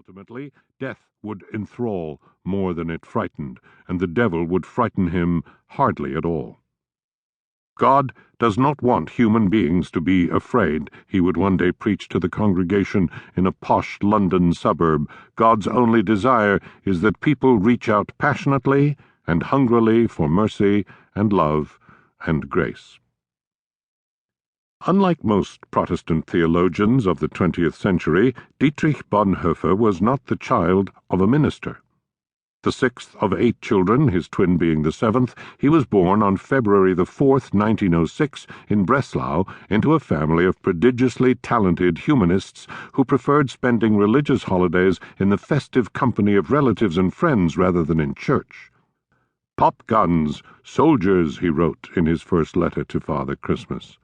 Ultimately, death would enthrall more than it frightened, and the devil would frighten him hardly at all. God does not want human beings to be afraid, he would one day preach to the congregation in a posh London suburb. God's only desire is that people reach out passionately and hungrily for mercy and love and grace. Unlike most Protestant theologians of the 20th century, Dietrich Bonhoeffer was not the child of a minister. The sixth of 8 children, his twin being the 7th, he was born on February the 4th, 1906, in Breslau, into a family of prodigiously talented humanists who preferred spending religious holidays in the festive company of relatives and friends rather than in church. "Pop guns, soldiers," he wrote in his first letter to Father Christmas.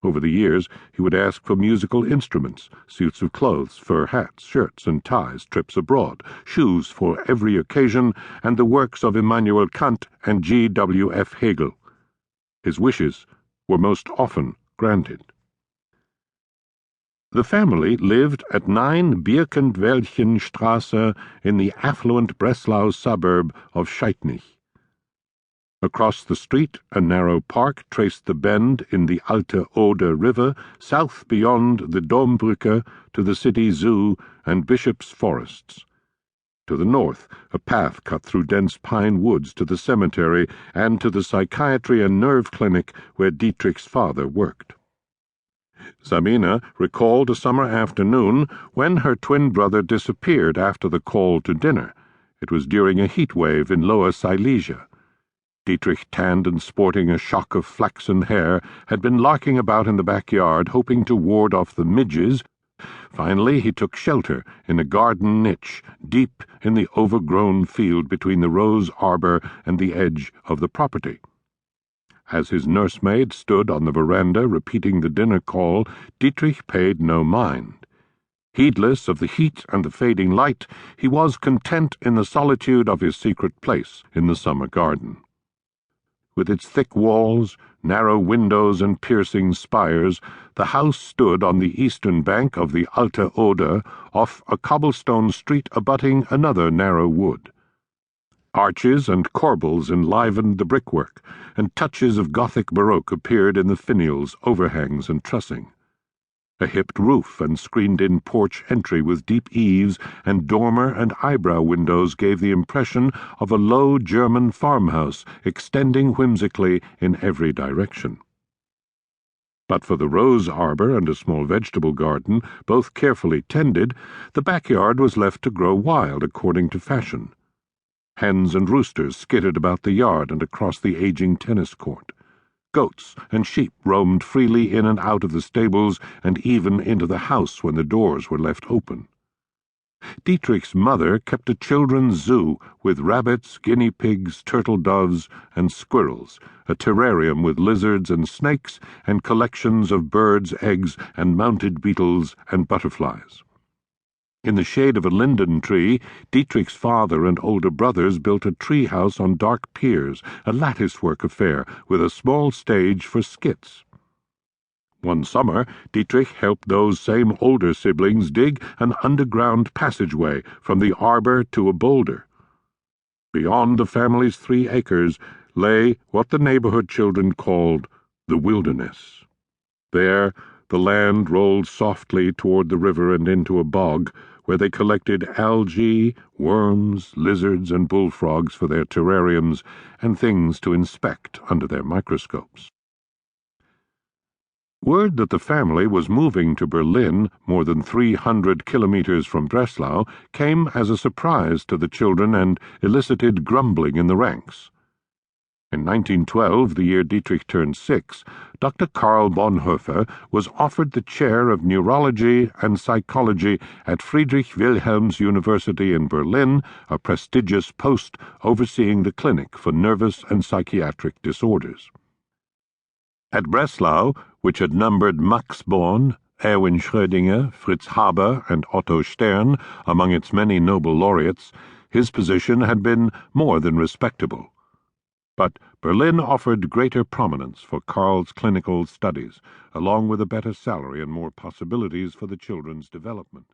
Over the years, he would ask for musical instruments, suits of clothes, fur hats, shirts and ties, trips abroad, shoes for every occasion, and the works of Immanuel Kant and G.W.F. Hegel. His wishes were most often granted. The family lived at 9 Birkenwäldchenstrasse in the affluent Breslau suburb of Scheidnich. Across the street, a narrow park traced the bend in the Alte Oder River, south beyond the Dombrücke to the city zoo and Bishop's forests. To the north, a path cut through dense pine woods to the cemetery and to the psychiatry and nerve clinic where Dietrich's father worked. Sabina recalled a summer afternoon when her twin brother disappeared after the call to dinner. It was during a heat wave in Lower Silesia. Dietrich, tanned and sporting a shock of flaxen hair, had been larking about in the backyard, hoping to ward off the midges. Finally, he took shelter in a garden niche, deep in the overgrown field between the rose arbor and the edge of the property. As his nursemaid stood on the veranda repeating the dinner call, Dietrich paid no mind. Heedless of the heat and the fading light, he was content in the solitude of his secret place in the summer garden. With its thick walls, narrow windows, and piercing spires, the house stood on the eastern bank of the Alte Oder, off a cobblestone street abutting another narrow wood. Arches and corbels enlivened the brickwork, and touches of Gothic Baroque appeared in the finials, overhangs, and trussing. A hipped roof and screened-in porch entry with deep eaves and dormer and eyebrow windows gave the impression of a low German farmhouse extending whimsically in every direction. But for the rose arbor and a small vegetable garden, both carefully tended, the backyard was left to grow wild according to fashion. Hens and roosters skittered about the yard and across the aging tennis court. Goats and sheep roamed freely in and out of the stables and even into the house when the doors were left open. Dietrich's mother kept a children's zoo with rabbits, guinea pigs, turtle doves, and squirrels, a terrarium with lizards and snakes, and collections of birds' eggs and mounted beetles and butterflies. In the shade of a linden tree, Dietrich's father and older brothers built a tree house on dark piers, a lattice-work affair, with a small stage for skits. One summer, Dietrich helped those same older siblings dig an underground passageway from the arbor to a boulder. Beyond the family's 3 acres lay what the neighborhood children called the wilderness. There, the land rolled softly toward the river and into a bog, where they collected algae, worms, lizards, and bullfrogs for their terrariums, and things to inspect under their microscopes. Word that the family was moving to Berlin, more than 300 kilometers from Breslau, came as a surprise to the children and elicited grumbling in the ranks. In 1912, the year Dietrich turned 6, Dr. Karl Bonhoeffer was offered the chair of neurology and psychology at Friedrich Wilhelms University in Berlin, a prestigious post overseeing the clinic for nervous and psychiatric disorders. At Breslau, which had numbered Max Born, Erwin Schrödinger, Fritz Haber, and Otto Stern among its many Nobel laureates, his position had been more than respectable. But Berlin offered greater prominence for Karl's clinical studies, along with a better salary and more possibilities for the children's development.